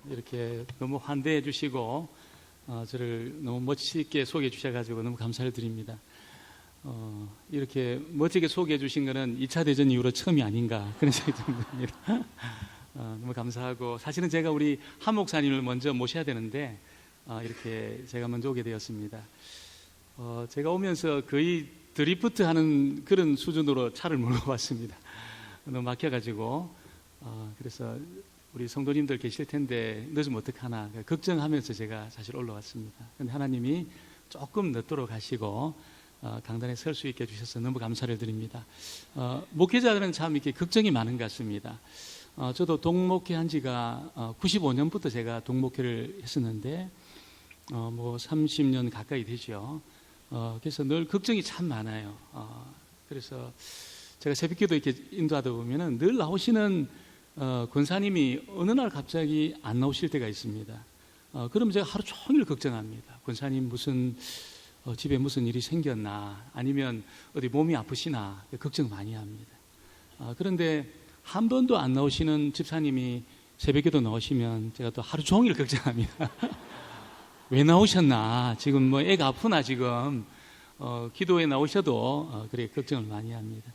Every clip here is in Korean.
이렇게 너무 환대해 주시고 저를 너무 멋지게 소개해 주셔가지고 너무 감사를 드립니다. 이렇게 멋지게 소개해 주신 거는 2차 대전 이후로 처음이 아닌가 그런 생각이 듭니다. 너무 감사하고, 사실은 제가 우리 한 목사님을 먼저 모셔야 되는데 이렇게 제가 먼저 오게 되었습니다. 제가 오면서 거의 드리프트 하는 그런 수준으로 차를 몰고 왔습니다. 너무 막혀가지고 그래서 우리 성도님들 계실 텐데 늦으면 어떡하나 걱정하면서 제가 사실 올라왔습니다. 그런데 하나님이 조금 늦도록 하시고 강단에 설 수 있게 해주셔서 너무 감사를 드립니다. 목회자들은 참 이렇게 걱정이 많은 것 같습니다. 저도 동목회 한 지가 95년부터 제가 동목회를 했었는데 뭐 30년 가까이 되죠. 그래서 늘 걱정이 참 많아요. 그래서 제가 새벽기도 이렇게 인도하다 보면은 늘 나오시는 권사님이 어느 날 갑자기 안 나오실 때가 있습니다. 그러면 제가 하루 종일 걱정합니다. 권사님 무슨 집에 무슨 일이 생겼나, 아니면 어디 몸이 아프시나 걱정 많이 합니다. 그런데 한 번도 안 나오시는 집사님이 새벽에도 나오시면 제가 또 하루 종일 걱정합니다. 왜 나오셨나, 지금 뭐 애가 아프나, 지금 기도에 나오셔도 그래 걱정을 많이 합니다.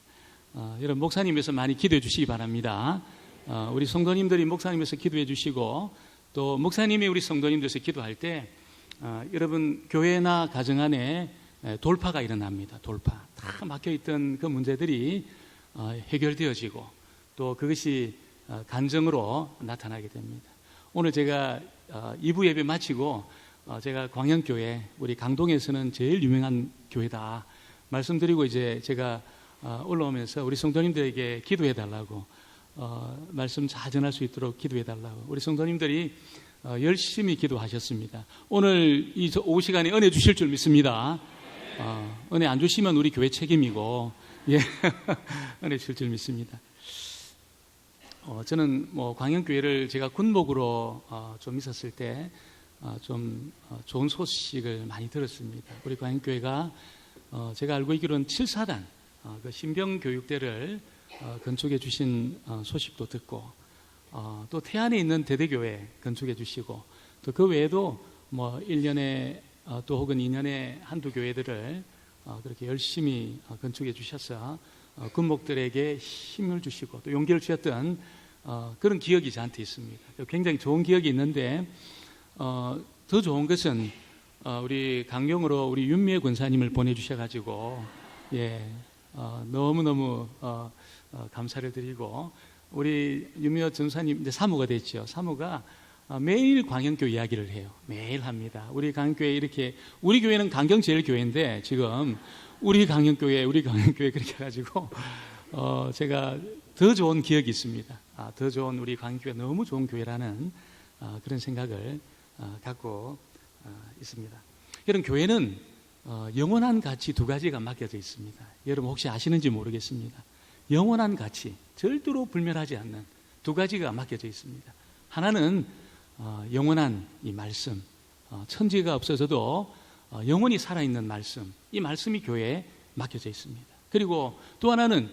여러분 목사님에서 많이 기도해 주시기 바랍니다. 우리 성도님들이 목사님에서 기도해 주시고, 또 목사님이 우리 성도님들에서 기도할 때 여러분 교회나 가정 안에 돌파가 일어납니다. 돌파. 다 막혀있던 그 문제들이 해결되어지고 또 그것이 간증으로 나타나게 됩니다. 오늘 제가 2부 예배 마치고 제가 광양교회, 우리 강동에서는 제일 유명한 교회다 말씀드리고, 이제 제가 올라오면서 우리 성도님들에게 기도해 달라고, 말씀 잘 전할 수 있도록 기도해 달라고 우리 성도님들이 열심히 기도하셨습니다. 오늘 이 오후 시간에 은혜 주실 줄 믿습니다. 은혜 안 주시면 우리 교회 책임이고, 예, 은혜 주실 줄 믿습니다. 저는 뭐 광양교회를 제가 군목으로 좀 있었을 때 좀 좋은 소식을 많이 들었습니다. 우리 광양교회가 제가 알고 있기로는 7사단 그 신병교육대를 건축해 주신 소식도 듣고, 또 태안에 있는 대대교회 건축해 주시고, 또 그 외에도 뭐 1년에 또 혹은 2년에 한두 교회들을 그렇게 열심히 건축해 주셔서 군목들에게 힘을 주시고 또 용기를 주셨던 그런 기억이 저한테 있습니다. 굉장히 좋은 기억이 있는데, 더 좋은 것은 우리 강경으로 우리 윤미애 권사님을 보내주셔가지고, 예, 너무너무 감사를 드리고, 우리 윤미애 전사님 이제 사모가 됐죠. 사모가 매일 광양교회 이야기를 해요. 매일 합니다. 우리 광양교회 이렇게, 우리 교회는 강경제일교회인데 지금 우리 강경교회 그렇게 해가지고 제가 더 좋은 기억이 있습니다. 더 좋은, 우리 광양교회 너무 좋은 교회라는 그런 생각을 갖고 있습니다. 여러분 교회는 영원한 가치 두 가지가 맡겨져 있습니다. 여러분 혹시 아시는지 모르겠습니다. 영원한 가치, 절대로 불멸하지 않는 두 가지가 맡겨져 있습니다. 하나는 영원한 이 말씀, 천지가 없어져도 영원히 살아있는 말씀, 이 말씀이 교회에 맡겨져 있습니다. 그리고 또 하나는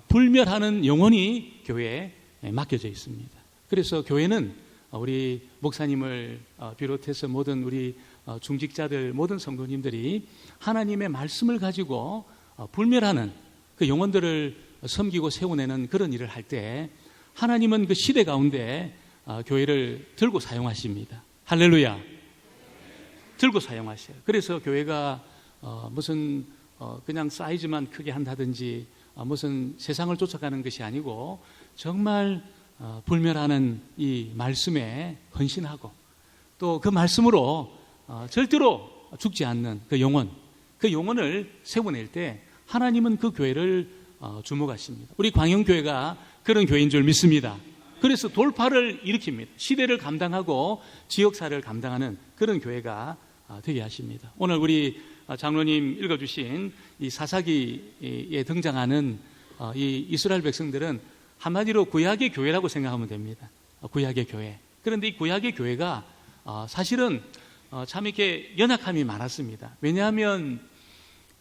불멸하는 영혼이 교회에 맡겨져 있습니다. 그래서 교회는 우리 목사님을 비롯해서 모든 우리 중직자들, 모든 성도님들이 하나님의 말씀을 가지고 불멸하는 그 영혼들을 섬기고 세워내는 그런 일을 할 때, 하나님은 그 시대 가운데 교회를 들고 사용하십니다. 할렐루야. 들고 사용하셔요. 그래서 교회가 무슨 그냥 사이즈만 크게 한다든지 무슨 세상을 쫓아가는 것이 아니고, 정말 불멸하는 이 말씀에 헌신하고 또 그 말씀으로 절대로 죽지 않는 그 영혼을 세워낼 때 하나님은 그 교회를 주목하십니다. 우리 광영교회가 그런 교회인 줄 믿습니다. 그래서 돌파를 일으킵니다. 시대를 감당하고 지역사를 감당하는 그런 교회가 되게 하십니다. 오늘 우리 장로님 읽어주신 이 사사기에 등장하는 이 이스라엘 백성들은 한마디로 구약의 교회라고 생각하면 됩니다. 구약의 교회. 그런데 이 구약의 교회가 사실은 참 이렇게 연약함이 많았습니다. 왜냐하면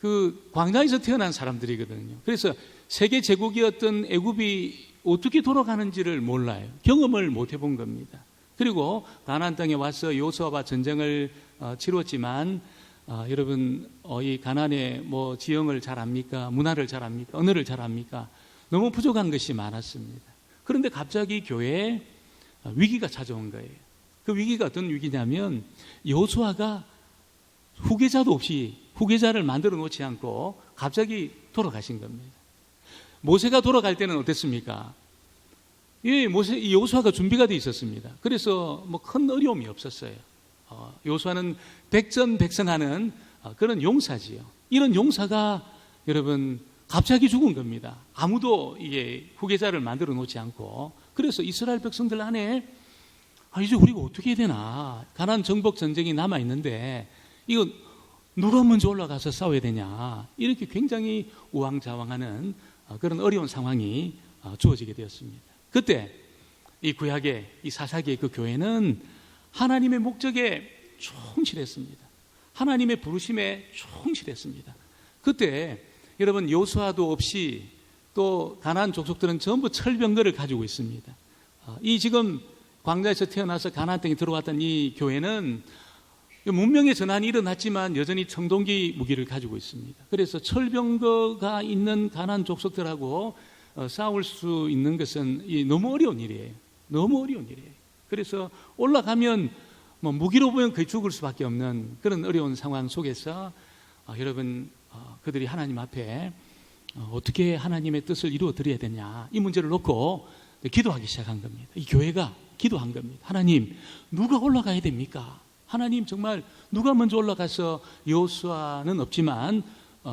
그 광야에서 태어난 사람들이거든요. 그래서 세계 제국이었던 애굽이 어떻게 돌아가는지를 몰라요. 경험을 못 해본 겁니다. 그리고 가나안 땅에 와서 여호수아와 전쟁을 치렀지만 여러분 이 가나안의 뭐 지형을 잘 압니까? 문화를 잘 압니까? 언어를 잘 압니까? 너무 부족한 것이 많았습니다. 그런데 갑자기 교회에 위기가 찾아온 거예요. 그 위기가 어떤 위기냐면 여호수아가 후계자도 없이 후계자를 만들어 놓지 않고 갑자기 돌아가신 겁니다. 모세가 돌아갈 때는 어땠습니까? 여호수아가 준비가 되어 있었습니다. 그래서 뭐 큰 어려움이 없었어요. 여호수아는 백전백승하는 그런 용사지요. 이런 용사가 여러분 갑자기 죽은 겁니다. 아무도 이게 후계자를 만들어 놓지 않고. 그래서 이스라엘 백성들 안에 이제 우리가 어떻게 해야 되나? 가나안 정복 전쟁이 남아 있는데 이거 누가 먼저 올라가서 싸워야 되냐? 이렇게 굉장히 우왕좌왕하는 그런 어려운 상황이 주어지게 되었습니다. 그때 이 구약의 이 사사기의 그 교회는 하나님의 목적에 충실했습니다. 하나님의 부르심에 충실했습니다. 그때 여러분 여호수아도 없이 또 가나안 족속들은 전부 철병거를 가지고 있습니다. 이 지금 광야에서 태어나서 가나안 땅에 들어왔던 이 교회는 문명의 전환이 일어났지만 여전히 청동기 무기를 가지고 있습니다. 그래서 철병거가 있는 가나안 족속들하고 싸울 수 있는 것은 너무 어려운 일이에요. 너무 어려운 일이에요. 그래서 올라가면 뭐 무기로 보면 거의 죽을 수밖에 없는 그런 어려운 상황 속에서 여러분 그들이 하나님 앞에 어떻게 하나님의 뜻을 이루어 드려야 되냐 이 문제를 놓고 기도하기 시작한 겁니다. 이 교회가 기도한 겁니다. 하나님 누가 올라가야 됩니까? 하나님 정말 누가 먼저 올라가서 여호수아는 없지만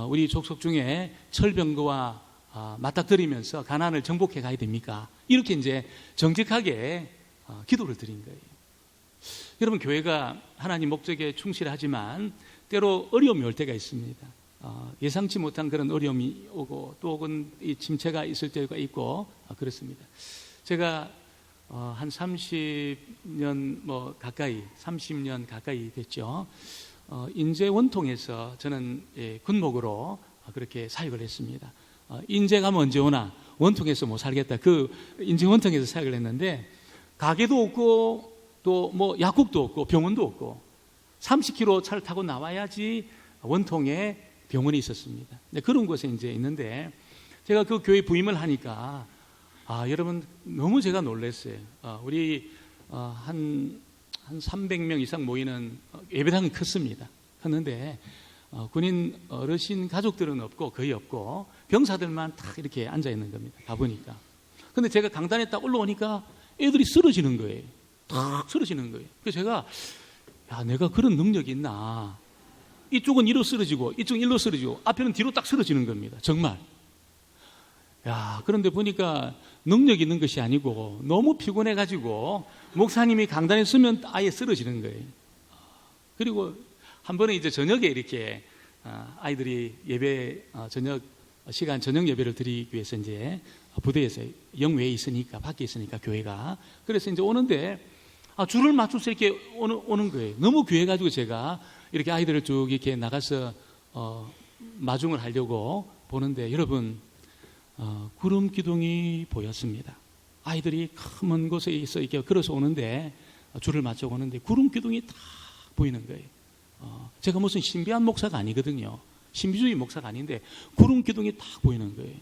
우리 족속 중에 철병거와 맞닥뜨리면서 가나안을 정복해 가야 됩니까? 이렇게 이제 정직하게 기도를 드린 거예요. 여러분 교회가 하나님 목적에 충실하지만 때로 어려움이 올 때가 있습니다. 예상치 못한 그런 어려움이 오고 또 혹은 이 침체가 있을 때가 있고 그렇습니다. 제가 한 30년 가까이 30년 가까이 됐죠. 인제 원통에서 저는 군목으로 그렇게 사역을 했습니다. 인제 가면 언제 오나 원통에서 못 살겠다. 그 인제 원통에서 사역을 했는데 가게도 없고 또 뭐 약국도 없고 병원도 없고 30km 차를 타고 나와야지 원통에 병원이 있었습니다. 그런 곳에 이제 있는데 제가 그 교회 부임을 하니까 여러분 너무 제가 놀랐어요. 우리 한 300명 이상 모이는 예배당은 컸습니다. 컸는데 군인 어르신 가족들은 없고 거의 없고 병사들만 딱 이렇게 앉아 있는 겁니다. 가보니까. 근데 제가 강단에 딱 올라오니까 애들이 쓰러지는 거예요. 딱 쓰러지는 거예요. 그래서 제가 내가 그런 능력이 있나? 이쪽은 이로 쓰러지고 이쪽은 일로 쓰러지고 앞에는 뒤로 딱 쓰러지는 겁니다. 정말. 그런데 보니까 능력 있는 것이 아니고 너무 피곤해가지고 목사님이 강단에 서면 아예 쓰러지는 거예요. 그리고 한 번에 이제 저녁에 이렇게 아이들이 예배 저녁 시간 저녁 예배를 드리기 위해서 이제 부대에서 영외에 있으니까 밖에 있으니까 교회가 그래서 이제 오는데 줄을 맞춰서 이렇게 오는 거예요. 너무 귀해가지고 제가 이렇게 아이들을 쭉 이렇게 나가서 마중을 하려고 보는데 여러분 구름 기둥이 보였습니다. 아이들이 먼 곳에 있어 이렇게 걸어서 오는데 줄을 맞춰 오는데 구름 기둥이 딱 보이는 거예요. 제가 무슨 신비한 목사가 아니거든요. 신비주의 목사가 아닌데 구름 기둥이 딱 보이는 거예요.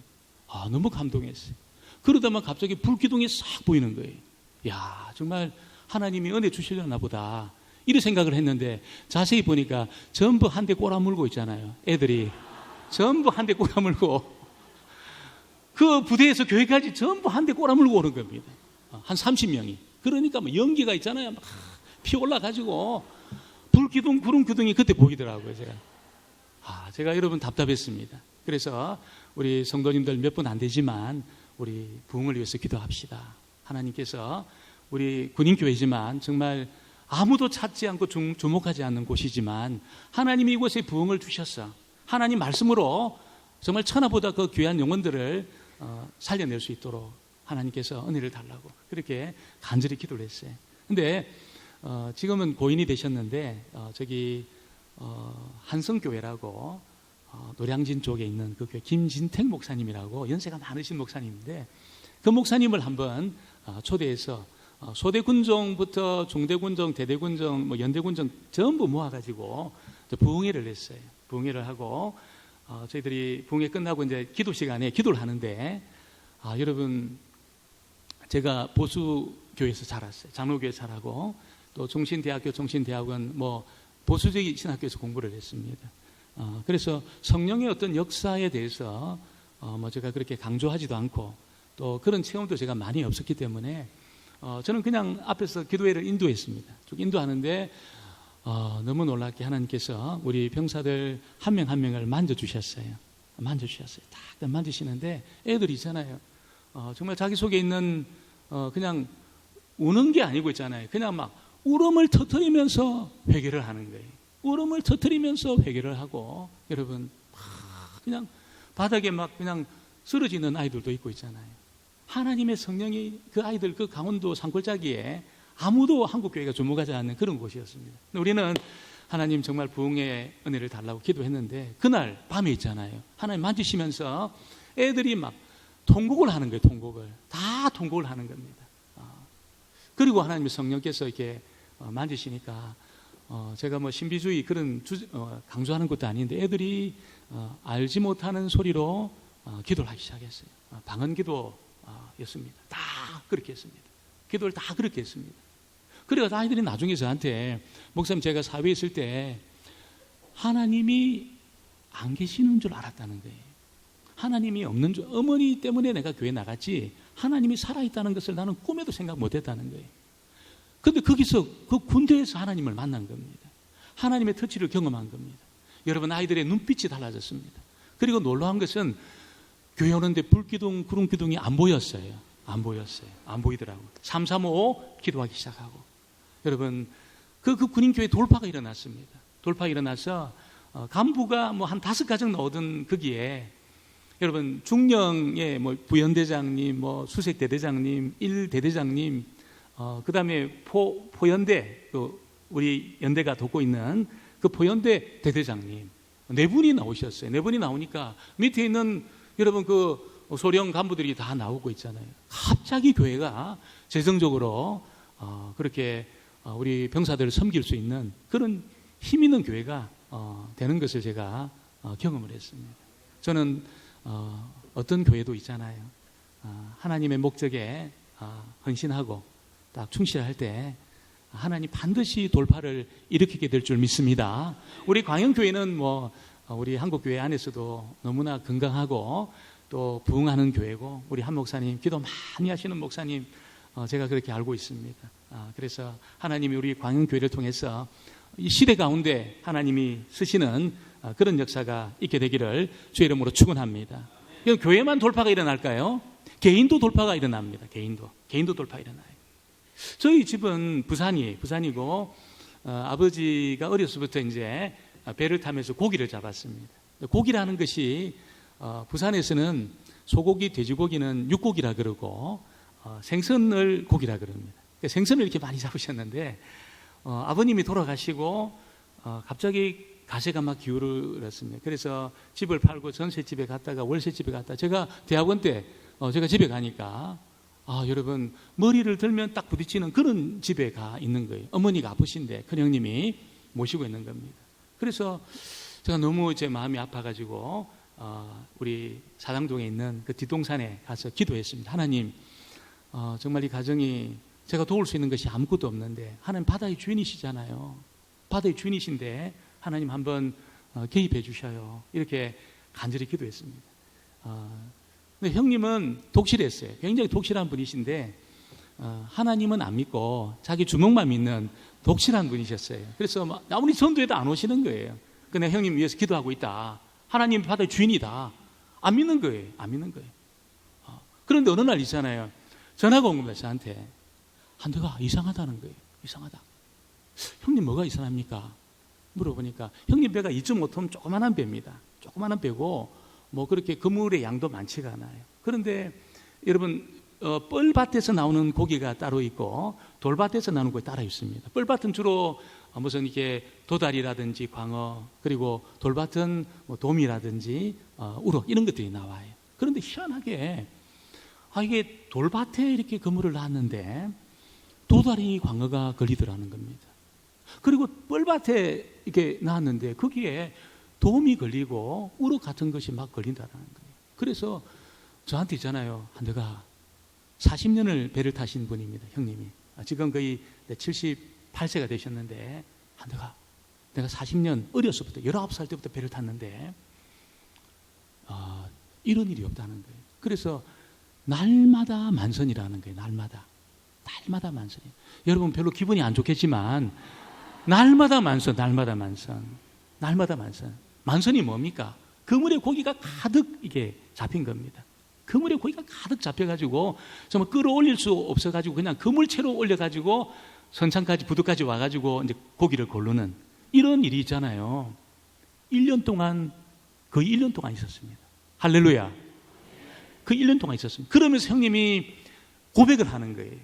너무 감동했어요. 그러다만 갑자기 불 기둥이 싹 보이는 거예요. 정말 하나님이 은혜 주시려나 보다 이런 생각을 했는데 자세히 보니까 전부 한 대 꼬라물고 있잖아요. 애들이 전부 한 대 꼬라물고 그 부대에서 교회까지 전부 한 대 꼬라물고 오는 겁니다. 한 30명이. 그러니까 뭐 연기가 있잖아요. 막 피 올라가지고 불기둥 구름 기둥이 그때 보이더라고요. 제가 여러분 답답했습니다. 그래서 우리 성도님들 몇 분 안 되지만 우리 부흥을 위해서 기도합시다. 하나님께서 우리 군인교회지만 정말 아무도 찾지 않고 주목하지 않는 곳이지만 하나님이 이곳에 부흥을 주셨어. 하나님 말씀으로 정말 천하보다 그 귀한 영혼들을 살려낼 수 있도록 하나님께서 은혜를 달라고 그렇게 간절히 기도를 했어요. 근데 지금은 고인이 되셨는데 저기 한성교회라고 노량진 쪽에 있는 그 교회 김진택 목사님이라고 연세가 많으신 목사님인데 그 목사님을 한번 초대해서 소대군종부터 중대군종, 대대군종, 뭐 연대군종 전부 모아가지고 부흥회를 했어요. 부흥회를 하고 저희들이 부흥회 끝나고 이제 기도 시간에 기도를 하는데 여러분 제가 보수교회에서 자랐어요. 장로교회 자라고 또 종신대학교, 종신대학원 뭐 보수적인 신학교에서 공부를 했습니다. 그래서 성령의 어떤 역사에 대해서 뭐 제가 그렇게 강조하지도 않고 또 그런 체험도 제가 많이 없었기 때문에 저는 그냥 앞에서 기도회를 인도했습니다. 쭉 인도하는데 너무 놀랍게 하나님께서 우리 병사들 한 명 한 명을 만져주셨어요. 딱 만지시는데 애들이 있잖아요. 정말 자기 속에 있는 그냥 우는 게 아니고 있잖아요. 그냥 막 울음을 터뜨리면서 회개를 하는 거예요. 울음을 터뜨리면서 회개를 하고 여러분 그냥 바닥에 막 그냥 쓰러지는 아이들도 있고 있잖아요. 하나님의 성령이 그 아이들 그 강원도 산골짜기에 아무도 한국교회가 주목하지 않는 그런 곳이었습니다. 우리는 하나님 정말 부흥의 은혜를 달라고 기도했는데 그날 밤에 있잖아요. 하나님 만지시면서 애들이 막 통곡을 하는 거예요. 다 통곡을 하는 겁니다. 그리고 하나님의 성령께서 이렇게 만지시니까 제가 뭐 신비주의 그런 강조하는 것도 아닌데 애들이 알지 못하는 소리로 기도를 하기 시작했어요. 방언 기도였습니다. 다 그렇게 했습니다. 기도를 다 그렇게 했습니다. 그래서 아이들이 나중에 저한테 목사님 제가 사회에 있을 때 하나님이 안 계시는 줄 알았다는 거예요. 하나님이 없는 줄, 어머니 때문에 내가 교회 나갔지 하나님이 살아있다는 것을 나는 꿈에도 생각 못했다는 거예요. 그런데 거기서 그 군대에서 하나님을 만난 겁니다. 하나님의 터치를 경험한 겁니다. 여러분 아이들의 눈빛이 달라졌습니다. 그리고 놀라운 것은 교회 오는데 불기둥, 구름기둥이 안 보였어요. 안 보이더라고요. 335 기도하기 시작하고 여러분 그 군인교회 돌파가 일어났습니다. 돌파가 일어나서 간부가 뭐 한 5가정 나오던 거기에 여러분 중령의 뭐 부연대장님, 뭐 수색대대장님, 1대대장님, 그 다음에 포연대, 우리 연대가 돕고 있는 그 포연대 대대장님 4분이 나오셨어요. 4분이 나오니까 밑에 있는 여러분 그 소령 간부들이 다 나오고 있잖아요. 갑자기 교회가 재정적으로 그렇게 우리 병사들을 섬길 수 있는 그런 힘 있는 교회가 되는 것을 제가 경험을 했습니다. 저는 어떤 교회도 있잖아요. 하나님의 목적에 헌신하고 딱 충실할 때 하나님 반드시 돌파를 일으키게 될 줄 믿습니다. 우리 광영교회는 뭐 우리 한국교회 안에서도 너무나 건강하고 또 부흥하는 교회고 우리 한 목사님 기도 많이 하시는 목사님 제가 그렇게 알고 있습니다. 그래서 하나님이 우리 광영교회를 통해서 이 시대 가운데 하나님이 쓰시는 그런 역사가 있게 되기를 주의 이름으로 축원합니다. 교회만 돌파가 일어날까요? 개인도 돌파가 일어납니다. 개인도 돌파가 일어나요. 저희 집은 부산이고 아버지가 어려서부터 이제 배를 타면서 고기를 잡았습니다. 고기라는 것이 부산에서는 소고기, 돼지고기는 육고기라 그러고 생선을 고기라 그럽니다. 생선을 이렇게 많이 잡으셨는데 아버님이 돌아가시고 갑자기 가세가 막 기울었습니다. 그래서 집을 팔고 전셋집에 갔다가 월세집에 갔다가 제가 대학원 때 제가 집에 가니까 여러분 머리를 들면 딱 부딪히는 그런 집에 가 있는 거예요. 어머니가 아프신데 큰형님이 모시고 있는 겁니다. 그래서 제가 너무 제 마음이 아파가지고 우리 사당동에 있는 그 뒷동산에 가서 기도했습니다. 하나님 정말 이 가정이 제가 도울 수 있는 것이 아무것도 없는데 하나님 바다의 주인이시잖아요. 바다의 주인이신데 하나님 한번 개입해 주셔요. 이렇게 간절히 기도했습니다. 근데 형님은 독실했어요. 굉장히 독실한 분이신데 하나님은 안 믿고 자기 주먹만 믿는 독실한 분이셨어요. 그래서 아무리 전도해도 안 오시는 거예요. 근데 형님 위해서 기도하고 있다. 하나님 바다의 주인이다. 안 믿는 거예요. 그런데 어느 날 있잖아요. 전화가 온 겁니다. 저한테. 한대가 이상하다는 거예요. 이상하다. 형님 뭐가 이상합니까? 물어보니까 형님 배가 2.5톤 조그만한 배입니다. 조그만한 배고 뭐 그렇게 그물의 양도 많지가 않아요. 그런데 여러분 뻘밭에서 나오는 고기가 따로 있고 돌밭에서 나오는 고기 따로 있습니다. 뻘밭은 주로 무슨 이렇게 도다리라든지 광어 그리고 돌밭은 뭐 도미라든지 우럭 이런 것들이 나와요. 그런데 희한하게 이게 돌밭에 이렇게 그물을 놨는데 도다리 광어가 걸리더라는 겁니다. 그리고 뻘밭에 이렇게 나왔는데 거기에 돔이 걸리고 우럭 같은 것이 막 걸린다는 거예요. 그래서 저한테 있잖아요. 내가 40년을 배를 타신 분입니다. 형님이. 지금 거의 78세가 되셨는데 내가 40년 어렸을 때부터 19살 때부터 배를 탔는데 이런 일이 없다는 거예요. 그래서 날마다 만선이라는 거예요. 날마다 만선이에요. 여러분 별로 기분이 안 좋겠지만 날마다 만선. 만선이 뭡니까? 그물에 고기가 가득 이게 잡힌 겁니다. 그물에 고기가 가득 잡혀가지고 정말 끌어올릴 수 없어가지고 그냥 그물채로 올려가지고 선창까지 부두까지 와가지고 이제 고기를 고르는 이런 일이 있잖아요. 1년 동안 거의 1년 동안 있었습니다. 할렐루야. 그 1년 동안 있었습니다. 그러면서 형님이 고백을 하는 거예요.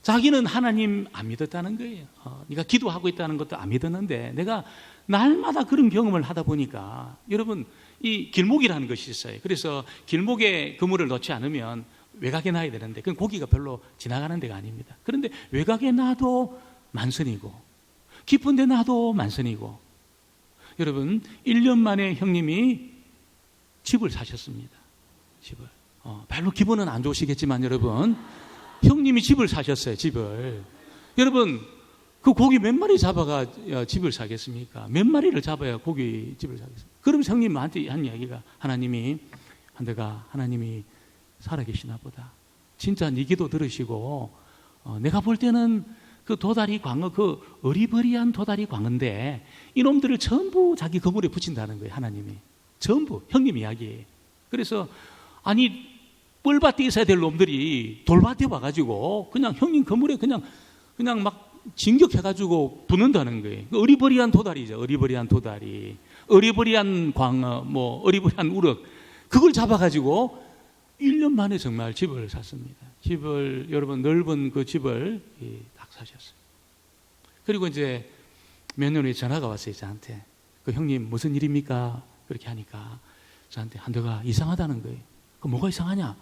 자기는 하나님 안 믿었다는 거예요. 네가 기도하고 있다는 것도 안 믿었는데 내가 날마다 그런 경험을 하다 보니까 여러분 이 길목이라는 것이 있어요. 그래서 길목에 그물을 넣지 않으면 외곽에 놔야 되는데 그건 고기가 별로 지나가는 데가 아닙니다. 그런데 외곽에 놔도 만선이고 깊은 데 놔도 만선이고 여러분 1년 만에 형님이 집을 사셨습니다. 집을. 별로 기분은 안 좋으시겠지만 여러분 형님이 집을 사셨어요. 집을. 여러분 그 고기 몇 마리 잡아가 집을 사겠습니까? 몇 마리를 잡아야 고기 집을 사겠습니까? 그럼 형님한테 한 이야기가 하나님이 살아계시나 보다. 진짜 네 기도 들으시고 내가 볼 때는 그 도다리 광어 그 어리버리한 도다리 광어인데 이놈들을 전부 자기 그물에 붙인다는 거예요. 하나님이. 전부 형님 이야기예요. 그래서 아니 뻘밭에 있어야 될 놈들이 돌밭에 와가지고 그냥 형님 그물에 그냥 막 진격해가지고 붙는다는 거예요. 어리버리한 도다리죠. 어리버리한 도다리, 어리버리한 광어, 어리버리한 우럭 그걸 잡아가지고 1년 만에 정말 집을 샀습니다. 집을 여러분 넓은 그 집을 딱 사셨어요. 그리고 이제 몇 년 후에 전화가 왔어요. 저한테. 그 형님 무슨 일입니까? 그렇게 하니까 저한테 한도가 이상하다는 거예요. 그 뭐가 이상하냐?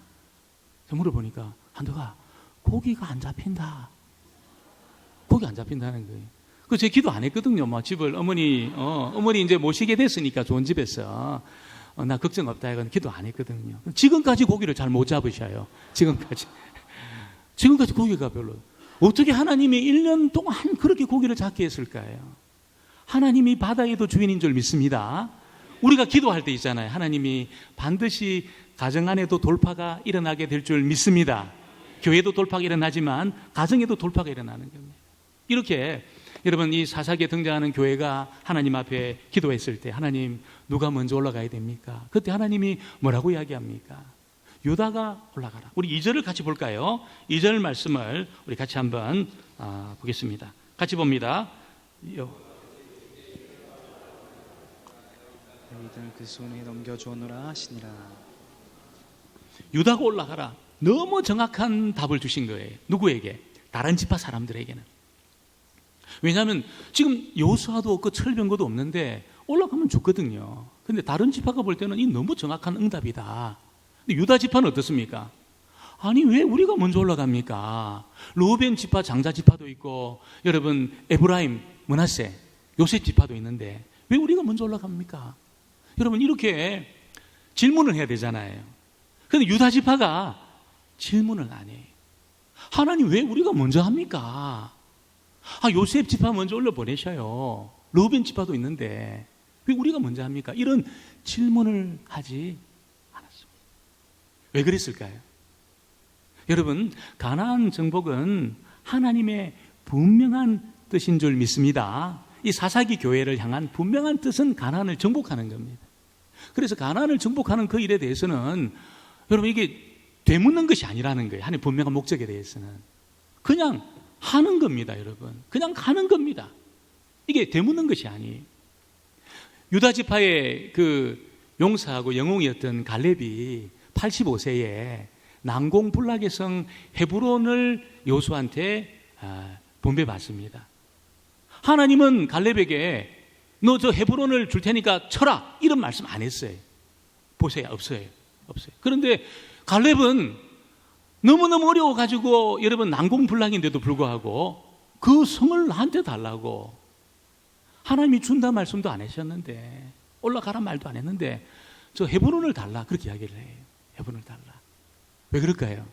저 물어보니까 한도가 고기가 안 잡힌다. 고기 안 잡힌다는 거예요. 그 제 기도 안 했거든요. 집을 어머니 이제 모시게 됐으니까 좋은 집에서 나 걱정 없다 이건 기도 안 했거든요. 지금까지 고기를 잘 못 잡으셔요. 지금까지 고기가 별로. 어떻게 하나님이 1년 동안 그렇게 고기를 잡게 했을까요? 하나님이 바다에도 주인인 줄 믿습니다. 우리가 기도할 때 있잖아요. 하나님이 반드시 가정 안에도 돌파가 일어나게 될 줄 믿습니다. 교회도 돌파가 일어나지만 가정에도 돌파가 일어나는 겁니다. 이렇게 여러분 이 사사기에 등장하는 교회가 하나님 앞에 기도했을 때 하나님 누가 먼저 올라가야 됩니까? 그때 하나님이 뭐라고 이야기합니까? 유다가 올라가라. 우리 2절을 같이 볼까요? 2절 말씀을 우리 같이 한번 보겠습니다. 같이 봅니다. 너희들 그 손에 넘겨주오노라 하시니라. 유다가 올라가라. 너무 정확한 답을 주신 거예요. 누구에게? 다른 지파 사람들에게는. 왜냐하면 지금 여호수아도 없고 철병거도 없는데 올라가면 죽거든요. 근데 다른 지파가 볼 때는 이 너무 정확한 응답이다. 근데 유다 지파는 어떻습니까? 아니 왜 우리가 먼저 올라갑니까? 루벤 지파 장자 지파도 있고 여러분 에브라임, 므낫세, 요셉 지파도 있는데 왜 우리가 먼저 올라갑니까? 여러분 이렇게 질문을 해야 되잖아요. 근데 유다 지파가 질문을 안 해요. 하나님 왜 우리가 먼저 합니까? 요셉 지파 먼저 올려보내셔요. 루벤 지파도 있는데 왜 우리가 먼저 합니까? 이런 질문을 하지 않았습니다. 왜 그랬을까요? 여러분 가나안 정복은 하나님의 분명한 뜻인 줄 믿습니다. 이 사사기 교회를 향한 분명한 뜻은 가나안을 정복하는 겁니다. 그래서 가나안을 정복하는 그 일에 대해서는 여러분 이게 되묻는 것이 아니라는 거예요. 하나님의 분명한 목적에 대해서는 그냥 하는 겁니다. 여러분 그냥 가는 겁니다. 이게 되묻는 것이 아니에요. 유다 지파의 그 용사하고 영웅이었던 갈렙이 85세에 난공불락의 성 헤브론을 여호수아한테 분배받습니다. 하나님은 갈렙에게 너 저 헤브론을 줄 테니까 쳐라 이런 말씀 안 했어요. 보세요. 없어요. 그런데 갈렙은 너무너무 어려워가지고 여러분 난공불락인데도 불구하고 그 성을 나한테 달라고 하나님이 준다 말씀도 안 하셨는데 올라가란 말도 안 했는데 저 헤브론을 달라 그렇게 이야기를 해요. 헤브론을 달라. 왜 그럴까요?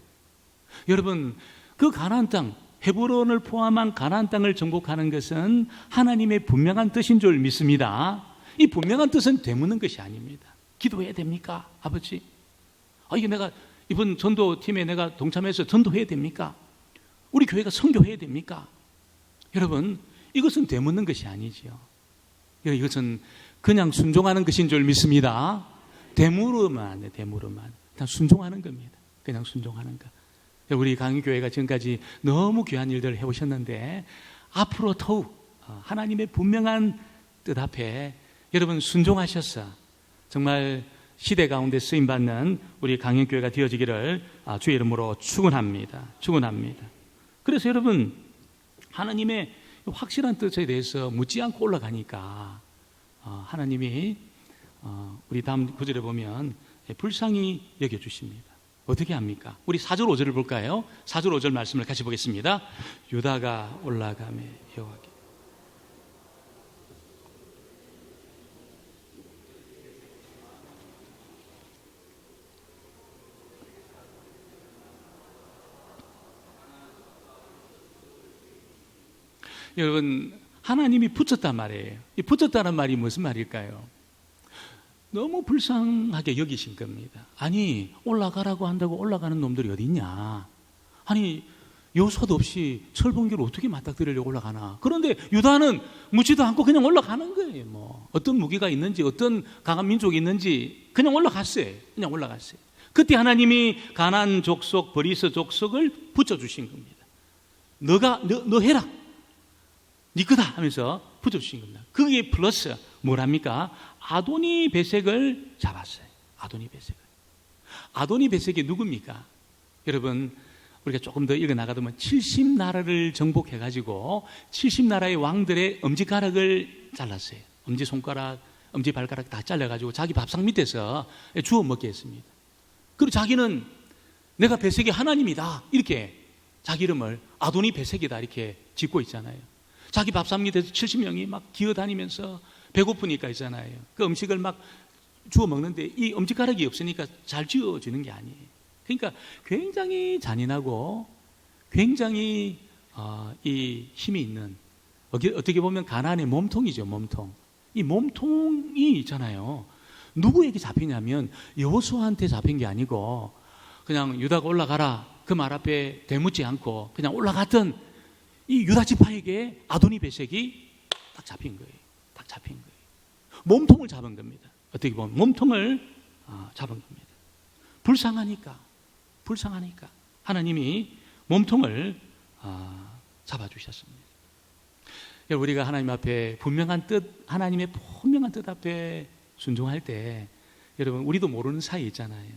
여러분 그 가나안 땅 헤브론을 포함한 가나안 땅을 정복하는 것은 하나님의 분명한 뜻인 줄 믿습니다. 이 분명한 뜻은 되묻는 것이 아닙니다. 기도해야 됩니까? 아버지 이게 내가 이번 전도팀에 내가 동참해서 전도해야 됩니까? 우리 교회가 선교해야 됩니까? 여러분 이것은 되묻는 것이 아니지요. 이것은 그냥 순종하는 것인 줄 믿습니다. 되물으면 되물으면 그냥 순종하는 겁니다. 그냥 순종하는 것. 우리 강의교회가 지금까지 너무 귀한 일들을 해오셨는데 앞으로 더욱 하나님의 분명한 뜻 앞에 여러분 순종하셔서 정말 시대 가운데 쓰임받는 우리 강영교회가 되어지기를 주의 이름으로 축원합니다. 축원합니다. 그래서 여러분 하나님의 확실한 뜻에 대해서 묻지 않고 올라가니까 하나님이 우리 다음 구절에 보면 불쌍히 여겨주십니다. 어떻게 합니까? 우리 4절 5절을 볼까요? 4절 5절 말씀을 같이 보겠습니다. 유다가 올라가며 여호와께 여러분 하나님이 붙였단 말이에요. 이 붙였다는 말이 무슨 말일까요? 너무 불쌍하게 여기신 겁니다. 아니 올라가라고 한다고 올라가는 놈들이 어디 있냐. 아니 요소도 없이 철봉기를 어떻게 맞닥뜨리려고 올라가나. 그런데 유다는 묻지도 않고 그냥 올라가는 거예요. 뭐 어떤 무기가 있는지 어떤 강한 민족이 있는지 그냥 올라갔어요. 그냥 올라갔어요. 그때 하나님이 가나안 족속 브리스 족속을 붙여주신 겁니다. 너 해라. 네 거다 하면서 붙여주신 겁니다. 그게 플러스 뭐랍니까? 아도니 베색을 잡았어요. 아도니 베색을. 아도니 베색이 누굽니까? 여러분 우리가 조금 더 읽어나가면 70나라를 정복해가지고 70나라의 왕들의 엄지가락을 잘랐어요. 엄지손가락, 엄지발가락 다 잘라가지고 자기 밥상 밑에서 주워 먹게 했습니다. 그리고 자기는 내가 베색이 하나님이다 이렇게 자기 이름을 아도니 베색이다 이렇게 짓고 있잖아요. 자기 밥상 밑에서 70명이 막 기어다니면서 배고프니까 있잖아요. 그 음식을 막 주워 먹는데 이 엄지가락이 없으니까 잘 쥐어지는 게 아니에요. 그러니까 굉장히 잔인하고 굉장히 이 힘이 있는 어떻게 보면 가나안의 몸통이죠. 몸통. 이 몸통이 있잖아요. 누구에게 잡히냐면 여호수아한테 잡힌 게 아니고 그냥 유다가 올라가라 그 말 앞에 대묻지 않고 그냥 올라갔던 이 유다 지파에게 아도니 베색이 딱 잡힌 거예요. 딱 잡힌 거예요. 몸통을 잡은 겁니다. 어떻게 보면 몸통을 잡은 겁니다. 불쌍하니까 하나님이 몸통을 잡아주셨습니다. 우리가 하나님 앞에 분명한 뜻, 하나님의 분명한 뜻 앞에 순종할 때 여러분 우리도 모르는 사이 있잖아요.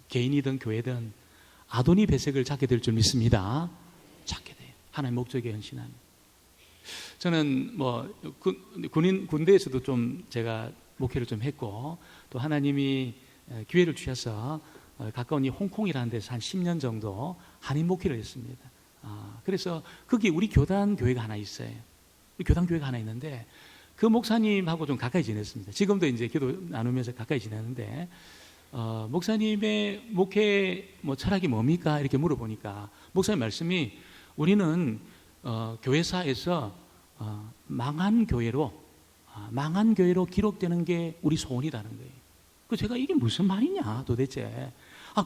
개인이든 교회든 아도니 베색을 찾게 될 줄 믿습니다. 찾게 돼요. 하나님 목적에 헌신하는. 저는 뭐 군대에서도 좀 제가 목회를 좀 했고 또 하나님이 기회를 주셔서 가까운 이 홍콩이라는 데서 한 10년 정도 한인 목회를 했습니다. 그래서 거기 우리 교단 교회가 하나 있어요. 교단 교회가 하나 있는데 그 목사님하고 좀 가까이 지냈습니다. 지금도 이제 기도 나누면서 가까이 지내는데 목사님의 목회 뭐 철학이 뭡니까? 이렇게 물어보니까 목사님 말씀이 우리는 교회사에서 망한 교회로 기록되는 게 우리 소원이라는 거예요. 그 제가 이게 무슨 말이냐 도대체.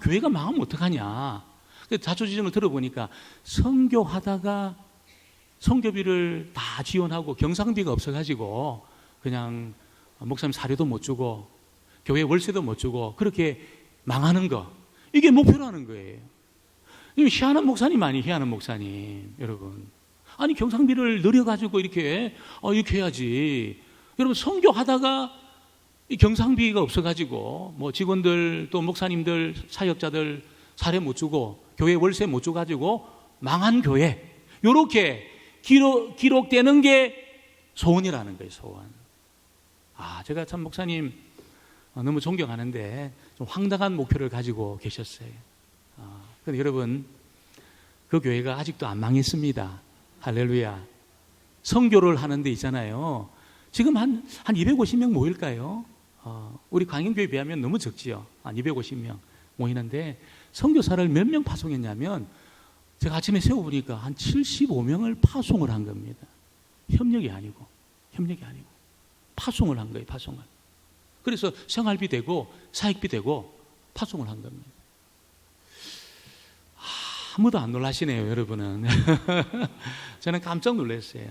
교회가 망하면 어떡하냐. 자초지종을 들어보니까 선교하다가 선교비를 다 지원하고 경상비가 없어가지고 그냥 목사님 사료도 못 주고 교회 월세도 못 주고 그렇게 망하는 거. 이게 목표라는 거예요. 희한한 목사님 아니 희한한 목사님 여러분. 아니 경상비를 늘려가지고 이렇게 해야지. 여러분 선교하다가 이 경상비가 없어가지고 뭐 직원들 또 목사님들 사역자들 사례 못 주고 교회 월세 못 줘가지고 망한 교회 이렇게 기록되는 게 소원이라는 거예요. 소원. 제가 참 목사님 너무 존경하는데 좀 황당한 목표를 가지고 계셨어요. 그런데 여러분, 그 교회가 아직도 안 망했습니다. 할렐루야. 선교를 하는 데 있잖아요. 지금 한 250명 모일까요? 우리 광양교회에 비하면 너무 적지요. 한 250명 모이는데 선교사를 몇 명 파송했냐면 제가 아침에 세워보니까 한 75명을 파송을 한 겁니다. 협력이 아니고 파송을 한 거예요. 파송을. 그래서 생활비 되고 사익비 되고 파송을 한 겁니다. 아무도 안 놀라시네요, 여러분은. 저는 깜짝 놀랐어요.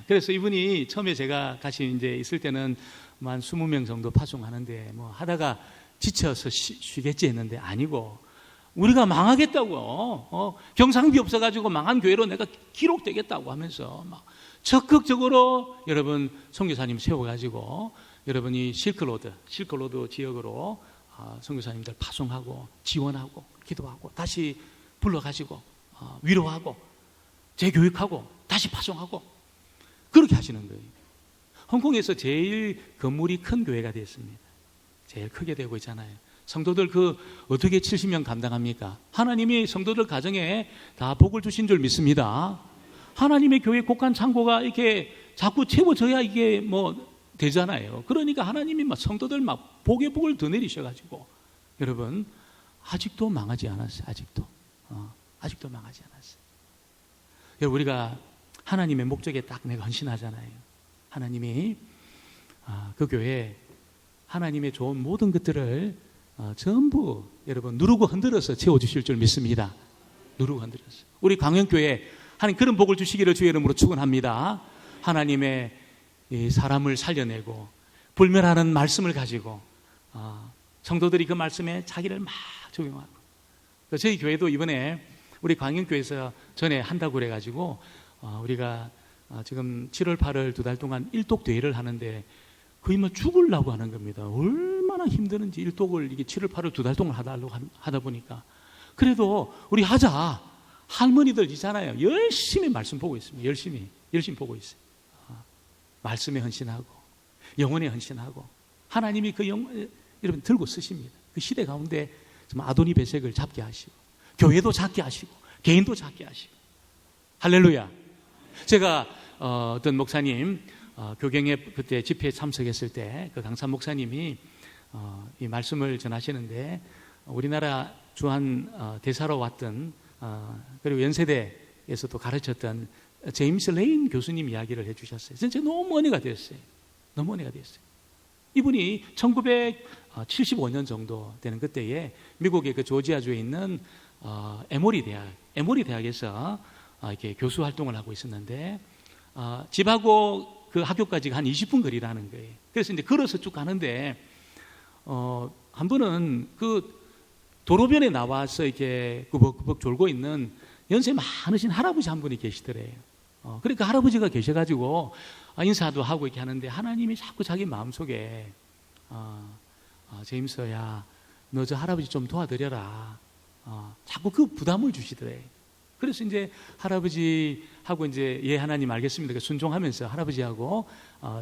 그래서 이분이 처음에 제가 같이 이제 있을 때는 한 20명 정도 파송하는데 뭐 하다가 지쳐서 쉬겠지 했는데 아니고 우리가 망하겠다고, 경상비 없어가지고 망한 교회로 내가 기록되겠다고 하면서 막 적극적으로 여러분 선교사님 세워가지고 여러분이 실크로드 지역으로 선교사님들 파송하고 지원하고 기도하고 다시 불러가지고 위로하고 재교육하고 다시 파송하고 그렇게 하시는 거예요. 홍콩에서 제일 건물이 큰 교회가 됐습니다. 제일 크게 되고 있잖아요. 성도들 어떻게 70명 감당합니까? 하나님이 성도들 가정에 다 복을 주신 줄 믿습니다. 하나님의 교회 곳간 창고가 이렇게 자꾸 채워져야 이게 뭐 되잖아요. 그러니까 하나님이 막 성도들 막 복의 복을 더 내리셔가지고 여러분 아직도 망하지 않았어요. 아직도 망하지 않았어요. 여러분 우리가 하나님의 목적에 딱 내가 헌신하잖아요. 하나님이 그 교회에 하나님의 좋은 모든 것들을 전부 여러분 누르고 흔들어서 채워주실 줄 믿습니다. 누르고 흔들어서 우리 광영교회 하나님 그런 복을 주시기를 주의 이름으로 축원합니다. 하나님의 이 사람을 살려내고 불멸하는 말씀을 가지고 성도들이 그 말씀에 자기를 막 적용하고 저희 교회도 이번에 우리 광영교회에서 전에 한다고 그래가지고 우리가 지금 7월 8월 2달 동안 일독 대회를 하는데 거의 뭐 죽으려고 하는 겁니다. 얼마나 힘드는지 일독을 이게 7월 8월 2달 동안 하다 보니까 그래도 우리 하자. 할머니들 있잖아요. 열심히 말씀 보고 있습니다. 열심히 보고 있어요. 말씀에 헌신하고 영혼에 헌신하고 하나님이 그 여러분 들고 쓰십니다. 그 시대 가운데 아도니 배색을 잡게 하시고 교회도 잡게 하시고 개인도 잡게 하시고 할렐루야. 제가 어떤 목사님 교경에 그때 집회에 참석했을 때 그 강산 목사님이 이 말씀을 전하시는데 우리나라 주한 대사로 왔던 그리고 연세대에서도 가르쳤던 제임스 레인 교수님 이야기를 해주셨어요. 진짜 너무 은혜가 됐어요. 이분이 1975년 정도 되는 그때에 미국의 그 조지아주에 있는 에모리 대학에서 이렇게 교수 활동을 하고 있었는데 집하고 그 학교까지가 한 20분 거리라는 거예요. 그래서 이제 걸어서 쭉 가는데 한 번은 그 도로변에 나와서 이렇게 구벅구벅 졸고 있는 연세 많으신 할아버지 한 분이 계시더래요. 그러니까 할아버지가 계셔가지고 인사도 하고 이렇게 하는데 하나님이 자꾸 자기 마음속에 제임스야 너 저 할아버지 좀 도와드려라. 자꾸 그 부담을 주시더래요. 그래서 이제 할아버지하고 이제 예 하나님 알겠습니다. 순종하면서 할아버지하고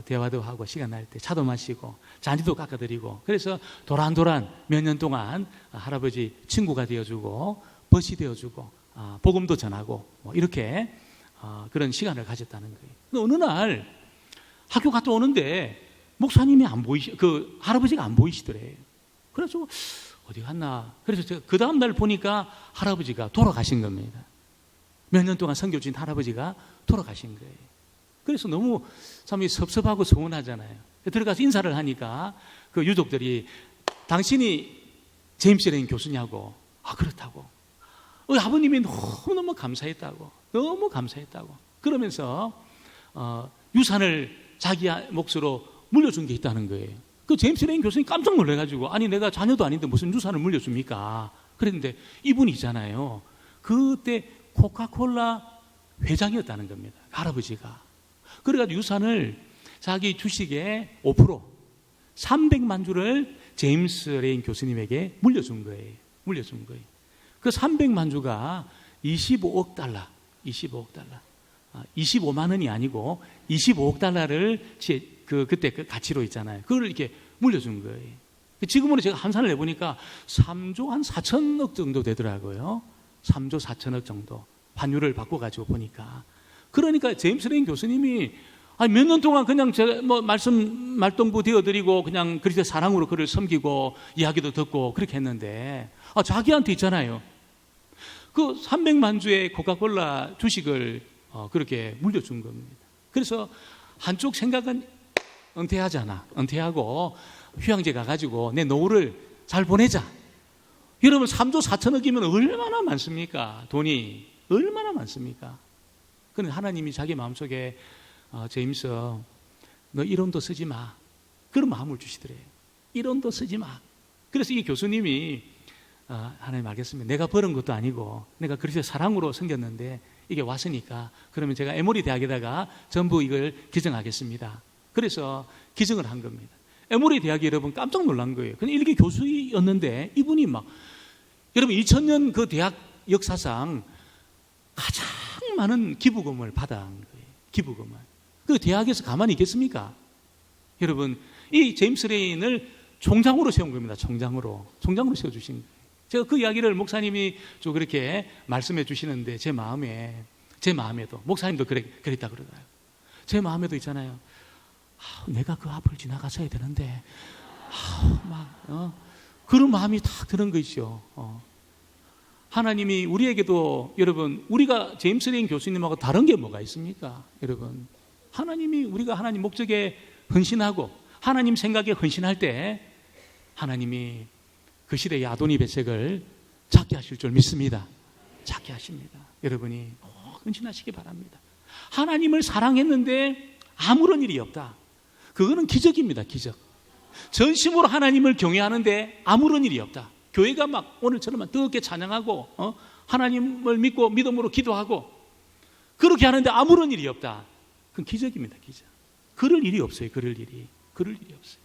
대화도 하고 시간 날 때 차도 마시고 잔디도 깎아드리고 그래서 도란도란 몇 년 동안 할아버지 친구가 되어주고 벗이 되어주고 복음도 전하고 뭐 이렇게 그런 시간을 가졌다는 거예요. 어느 날 학교 갔다 오는데 목사님이 그 할아버지가 안 보이시더래요. 그래서 어디 갔나? 그래서 제가 그 다음 날 보니까 할아버지가 돌아가신 겁니다. 몇 년 동안 선교 중 할아버지가 돌아가신 거예요. 그래서 너무 참 섭섭하고 서운하잖아요. 들어가서 인사를 하니까 그 유족들이 당신이 제임스 레인 교수냐고. 그렇다고. 아버님이 너무너무 감사했다고. 그러면서 유산을 자기 몫으로 물려준 게 있다는 거예요. 그 제임스 레인 교수님 깜짝 놀라가지고 아니 내가 자녀도 아닌데 무슨 유산을 물려줍니까? 그랬는데 이분이 있잖아요. 그때 코카콜라 회장이었다는 겁니다. 할아버지가. 그래가지고 유산을 자기 주식의 5% 300만 주를 제임스 레인 교수님에게 물려준 거예요. 그 300만 주가 25억 달러 25만 원이 아니고 25억 달러를 그때 그 가치로 있잖아요. 그걸 이렇게 물려준 거예요. 지금으로 제가 환산을 해보니까 3조 한 4천억 정도 되더라고요. 3조 4천억 정도 환율을 바꿔가지고 보니까. 그러니까 제임스 레인 교수님이 몇 년 동안 그냥 제가 말동부 되어드리고 그냥 그리스도의 사랑으로 그를 섬기고 이야기도 듣고 그렇게 했는데 자기한테 있잖아요. 그 300만 주의 코카콜라 주식을 그렇게 물려준 겁니다. 그래서 한쪽 생각은 은퇴하고 휴양지 가가지고 내 노후를 잘 보내자. 여러분 3조 4천억이면 얼마나 많습니까? 돈이 얼마나 많습니까? 그런데 하나님이 자기 마음속에 제임스 너 1원도 쓰지 마. 그런 마음을 주시더래요. 1원도 쓰지 마. 그래서 이 교수님이 하나님 알겠습니다. 내가 벌은 것도 아니고 내가 그리스도의 사랑으로 섬겼는데 이게 왔으니까 그러면 제가 에모리 대학에다가 전부 이걸 기증하겠습니다. 그래서 기증을 한 겁니다. 에모리 대학이 여러분 깜짝 놀란 거예요. 그냥 일개 교수였는데 이분이 여러분 2000년 그 대학 역사상 가장 많은 기부금을 받은 거예요. 기부금을. 그 대학에서 가만히 있겠습니까? 여러분 이 제임스 레인을 총장으로 세운 겁니다. 총장으로 세워주신 거예요. 제가 그 이야기를 목사님이 좀 그렇게 말씀해 주시는데 제 마음에도 목사님도 그랬다 그러더라고요. 제 마음에도 있잖아요. 내가 그 앞을 지나갔어야 되는데 그런 마음이 탁 드는 것이죠. 하나님이 우리에게도 여러분 우리가 제임스 레인 교수님하고 다른 게 뭐가 있습니까? 여러분 하나님이 우리가 하나님 목적에 헌신하고 하나님 생각에 헌신할 때 하나님이 그 시대의 아도니 베색을 작게 하실 줄 믿습니다. 작게 하십니다. 여러분이 헌신하시기 바랍니다. 하나님을 사랑했는데 아무런 일이 없다. 그거는 기적입니다. 기적. 전심으로 하나님을 경외하는데 아무런 일이 없다. 교회가 오늘처럼 뜨겁게 찬양하고 하나님을 믿고 믿음으로 기도하고 그렇게 하는데 아무런 일이 없다. 그건 기적입니다. 기적. 그럴 일이 없어요. 그럴 일이 없어요.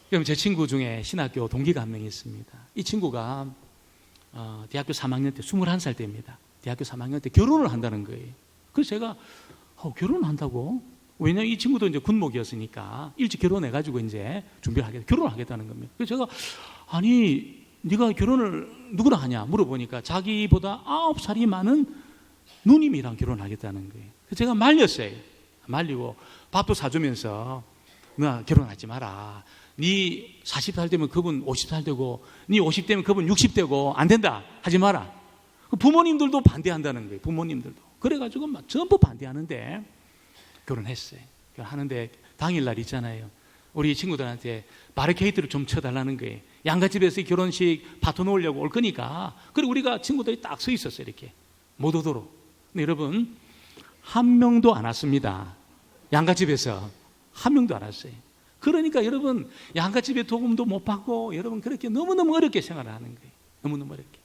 그럼 제 친구 중에 신학교 동기가 한 명 있습니다. 이 친구가 대학교 3학년 때 21살 때입니다. 대학교 3학년 때 결혼을 한다는 거예요. 그래서 제가 결혼을 한다고? 왜냐면 이 친구도 이제 군목이었으니까 일찍 결혼해가지고 이제 결혼을 하겠다는 겁니다. 그래서 제가 네가 결혼을 누구랑 하냐 물어보니까 자기보다 9살이 많은 누님이랑 결혼하겠다는 거예요. 그래서 제가 말렸어요. 말리고 밥도 사주면서 너 결혼하지 마라. 네 40살 되면 그분 50살 되고 네 50 되면 그분 60 되고 안 된다. 하지 마라. 부모님들도 반대한다는 거예요. 부모님들도. 그래가지고 전부 반대하는데 결혼했어요. 결혼하는데 당일날 있잖아요. 우리 친구들한테 바리케이트를 좀 쳐달라는 거예요. 양가집에서 결혼식 파토 놓으려고 올 거니까. 그리고 우리가 친구들이 딱 서 있었어요. 이렇게 못 오도록. 근데 여러분 한 명도 안 왔습니다. 양가집에서 한 명도 안 왔어요. 그러니까 여러분 양가집에 도움도 못 받고 여러분 그렇게 너무너무 어렵게 생활을 하는 거예요. 너무너무 어렵게.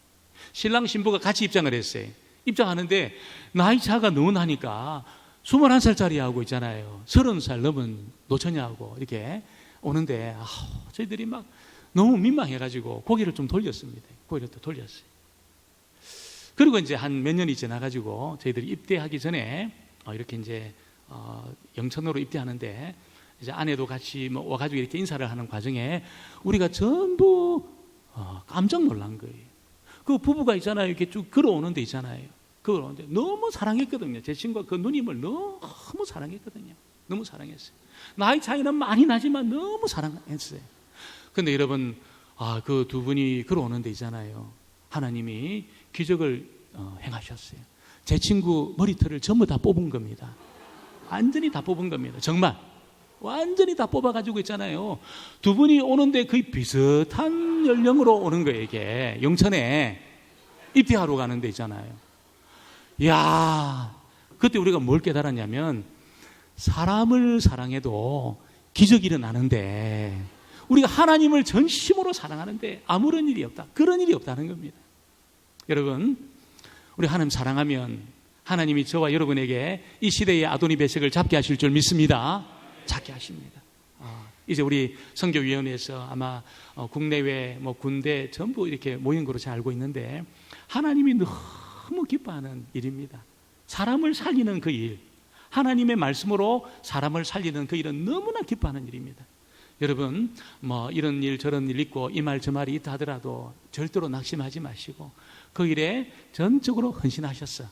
신랑 신부가 같이 입장을 했어요. 입장하는데 나이 차가 너무 나니까 21살짜리하고 있잖아요. 30살 넘은 노처녀하고 이렇게 오는데 저희들이 너무 민망해가지고 고개를 좀 돌렸습니다. 고개를 또 돌렸어요. 그리고 이제 한 몇 년이 지나가지고 저희들이 입대하기 전에 이렇게 이제 영천으로 입대하는데 이제 아내도 같이 와가지고 이렇게 인사를 하는 과정에 우리가 전부 깜짝 놀란 거예요. 그 부부가 있잖아요. 이렇게 쭉 걸어오는데 있잖아요. 그런데 너무 사랑했거든요. 제 친구가 그 누님을 너무 사랑했거든요. 너무 사랑했어요. 나이 차이는 많이 나지만 너무 사랑했어요. 근데 여러분, 그 두 분이 걸어오는데 있잖아요. 하나님이 기적을 행하셨어요. 제 친구 머리털을 전부 다 뽑은 겁니다. 완전히 다 뽑은 겁니다. 정말. 완전히 다 뽑아가지고 있잖아요. 두 분이 오는데 거의 비슷한 연령으로 오는 거예요. 이게 영천에 입대하러 가는 데 있잖아요. 이야, 그때 우리가 뭘 깨달았냐면 사람을 사랑해도 기적이 일어나는데 우리가 하나님을 전심으로 사랑하는데 아무런 일이 없다. 그런 일이 없다는 겁니다. 여러분, 우리 하나님 사랑하면 하나님이 저와 여러분에게 이 시대의 아도니 배색을 잡게 하실 줄 믿습니다. 잡게 하십니다. 이제 우리 선교위원회에서 아마 국내외 군대 전부 이렇게 모인 거로 잘 알고 있는데 하나님이 너무 기뻐하는 일입니다. 사람을 살리는 그 일, 하나님의 말씀으로 사람을 살리는 그 일은 너무나 기뻐하는 일입니다. 여러분 뭐 이런 일 저런 일 있고 이 말 저 말이 있다 하더라도 절대로 낙심하지 마시고 그 일에 전적으로 헌신하셨어.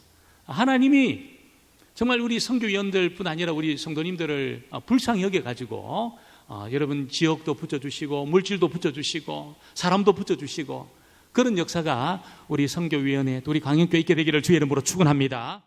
하나님이 정말 우리 선교위원들뿐 아니라 우리 성도님들을 불쌍히 여겨가지고 여러분 지역도 붙여주시고 물질도 붙여주시고 사람도 붙여주시고 그런 역사가 우리 선교위원회 우리 광역교회 있게 되기를 주의 이름으로 축원합니다.